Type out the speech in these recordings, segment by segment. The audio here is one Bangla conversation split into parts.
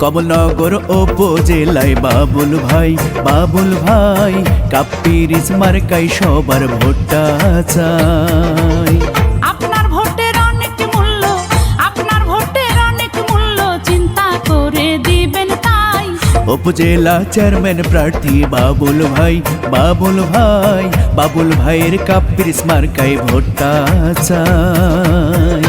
কমলনগর উপজেলায় বাবুল ভাই কাপ্পিরিচ মার্কায় সবার ভোটটা চাই। আপনার ভোটের অনেক মূল্য, আপনার ভোটের অনেক মূল্য, চিন্তা করে দিবেন তাই। উপজেলা চেয়ারম্যান প্রার্থী বাবুল ভাইয়ের কাপ্পিরিচ মার্কায় ভোটটা চাই।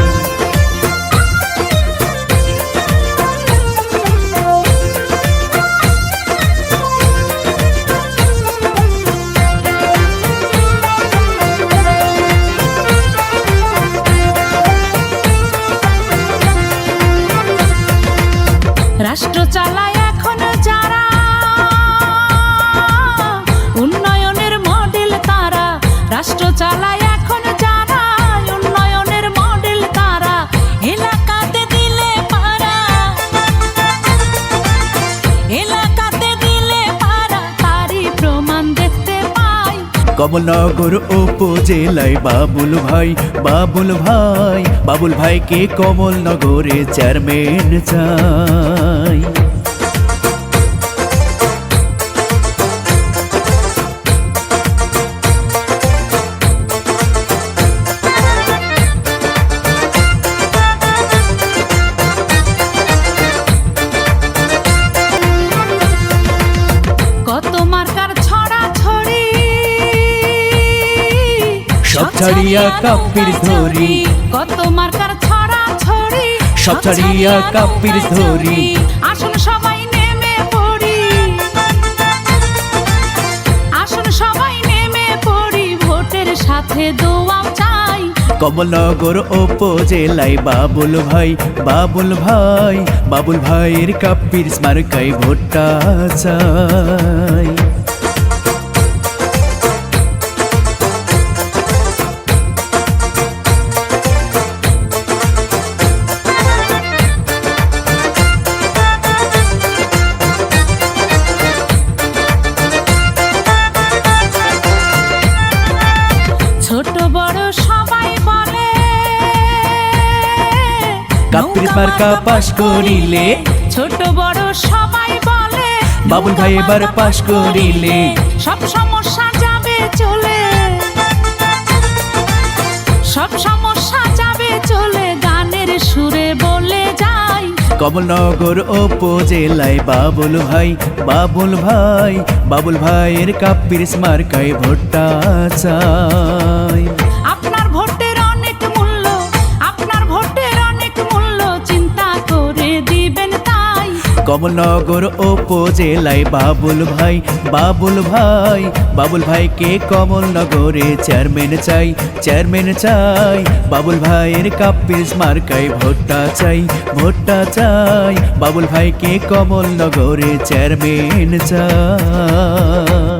রাষ্ট্র চালায় এখন যারা, উন্নয়নের মডেল তারা। রাষ্ট্র চালায় এখন যারা, উন্নয়নের মডেল তারা। এলাকাতে দিলে পারা, এলাকাতে দিলে পারা, তারই প্রমাণ দেখতে পাই। কমলনগর উপজেলায় বাবুল ভাইকে কমলনগরে চেয়ারম্যান চাই। কত মার্কার ছড়া ছড়ি, সব ছাড়িয়া কাপ্পিরিচ ধরি। কত মার্কার ছড়া ছড়ি, সব ছাড়িয়া কাপ্পিরিচ ধরি। আসুন সবাই নেমে পড়ি, আসুন সবাই নেমে পড়ি, ভোটের সাথে দোয়াও চাই। কমলনগর উপজেলায় বাবুল ভাইয়ের কাপ্পিরিচ মার্কায় ভোটটা চাই। ছোট বড় সবাই বলে কাপ্পিরিচ মার্কা পাশ করিলে, ছোট বড় সবাই বলে বাবুল ভাই এবার পাশ করিলে সব সমস্যা যাবে চলে, সব সমস্যা যাবে চলে, গানের সুরে বলে যাই। কমলনগর উপজেলায় বাবুল ভাইয়ের কাপ্পিরিচ মার্কায় ভোটটা চাই। আপনার ভোটের অনেক মূল্য, আপনার ভোটের অনেক মূল্য, চিন্তা করে দিবেন তাই। কমলনগর উপজেলায় বাবুল ভাইকে কমলনগরে চেয়ারম্যান চাই। বাবুল ভাইয়ের কাপ্পিরিচ মার্কায় ভোটটা চাই। বাবুল ভাইকে কমলনগরে চেয়ারম্যান চাই।